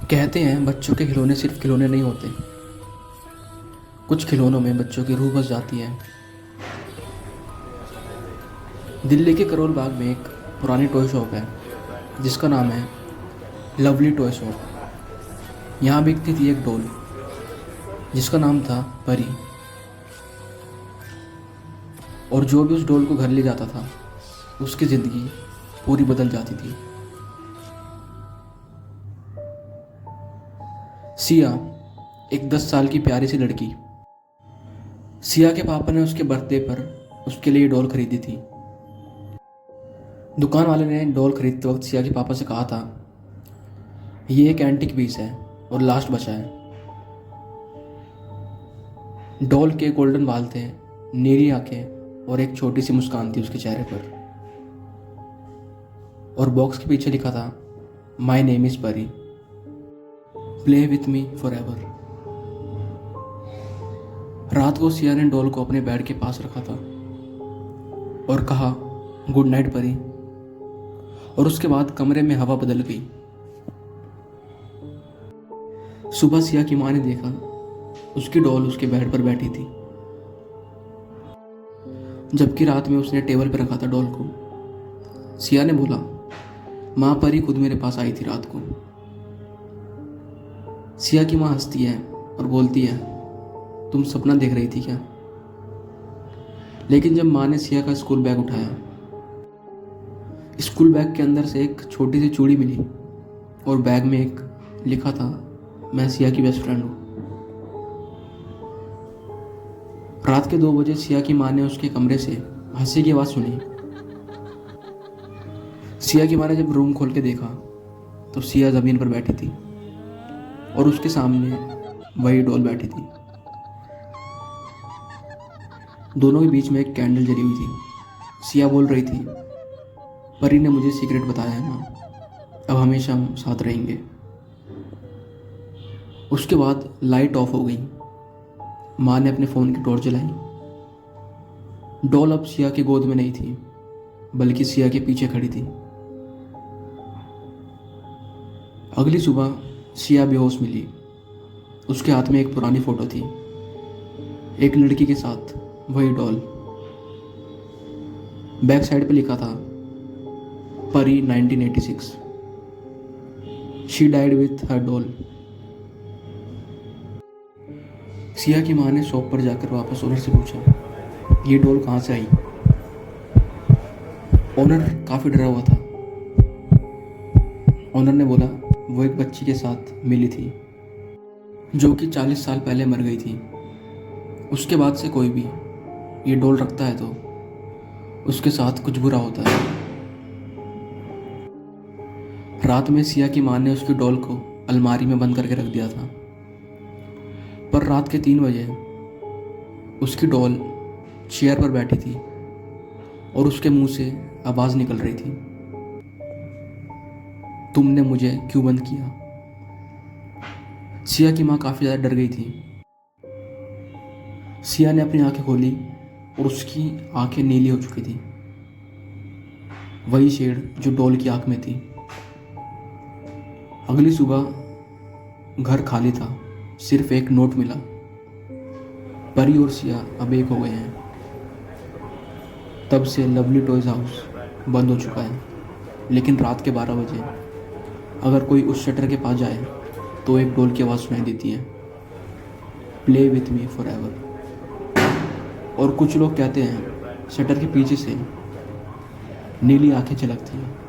कहते हैं बच्चों के खिलौने सिर्फ खिलौने नहीं होते। कुछ खिलौनों में बच्चों की रूह बस जाती है। दिल्ली के करोल बाग में एक पुरानी टॉय शॉप है जिसका नाम है लवली टॉय शॉप। यहाँ बिकती थी एक डॉल जिसका नाम था परी, और जो भी उस डॉल को घर ले जाता था उसकी ज़िंदगी पूरी बदल जाती थी। सिया एक 10 साल की प्यारी सी लड़की। सिया के पापा ने उसके बर्थडे पर उसके लिए डॉल खरीदी थी। दुकान वाले ने डॉल खरीदते वक्त सिया के पापा से कहा था, ये एक एंटीक पीस है और लास्ट बचा है। डॉल के गोल्डन बाल थे, नीली आंखें और एक छोटी सी मुस्कान थी उसके चेहरे पर। और बॉक्स के पीछे लिखा था, माई नेम इज परी, play with me for ever. रात को सिया ने डॉल को अपने बेड के पास रखा था और कहा, गुड नाइट परी। और उसके बाद कमरे में हवा बदल गई। सुबह सिया की मां ने देखा उसकी डॉल उसके बेड पर बैठी थी, जबकि रात में उसने टेबल पर रखा था डॉल को। सिया ने बोला, मां परी खुद मेरे पास आई थी रात को। सिया की मां हंसती है और बोलती है, तुम सपना देख रही थी क्या? लेकिन जब मां ने सिया का स्कूल बैग उठाया, स्कूल बैग के अंदर से एक छोटी सी चूड़ी मिली और बैग में एक लिखा था, मैं सिया की बेस्ट फ्रेंड हूँ। रात के 2 बजे सिया की मां ने उसके कमरे से हंसी की आवाज़ सुनी। सिया की मां ने जब रूम खोल के देखा तो सिया ज़मीन पर बैठी थी और उसके सामने वही डॉल बैठी थी। दोनों के बीच में एक कैंडल जली हुई थी। सिया बोल रही थी, परी ने मुझे सीक्रेट बताया है मां, अब हमेशा हम साथ रहेंगे। उसके बाद लाइट ऑफ हो गई। मां ने अपने फ़ोन की टॉर्च जलाई। डॉल अब सिया की गोद में नहीं थी, बल्कि सिया के पीछे खड़ी थी। अगली सुबह सिया बेहोश मिली। उसके हाथ में एक पुरानी फ़ोटो थी, एक लड़की के साथ वही डॉल। बैक साइड पे लिखा था, परी 1986, she died with her doll. Siya की मां ने शॉप पर जाकर वापस ओनर से पूछा, ये डॉल कहाँ से आई? ओनर काफ़ी डरा हुआ था। ओनर ने बोला, वो एक बच्ची के साथ मिली थी जो कि 40 साल पहले मर गई थी। उसके बाद से कोई भी ये डॉल रखता है तो उसके साथ कुछ बुरा होता है। रात में सिया की मां ने उसकी डॉल को अलमारी में बंद करके रख दिया था, पर रात के 3 बजे उसकी डॉल चेयर पर बैठी थी और उसके मुंह से आवाज़ निकल रही थी, तुमने मुझे क्यों बंद किया? सिया की मां काफ़ी ज़्यादा डर गई थी। सिया ने अपनी आंखें खोली और उसकी आंखें नीली हो चुकी थी, वही शेड जो डॉल की आंख में थी। अगली सुबह घर खाली था, सिर्फ एक नोट मिला, परी और सिया अब एक हो गए हैं। तब से लवली टॉयज हाउस बंद हो चुका है, लेकिन रात के 12 बजे अगर कोई उस शटर के पास जाए तो एक डॉल की आवाज़ सुनाई देती है, play with me for ever. और कुछ लोग कहते हैं शटर के पीछे से नीली आंखें झलकती हैं।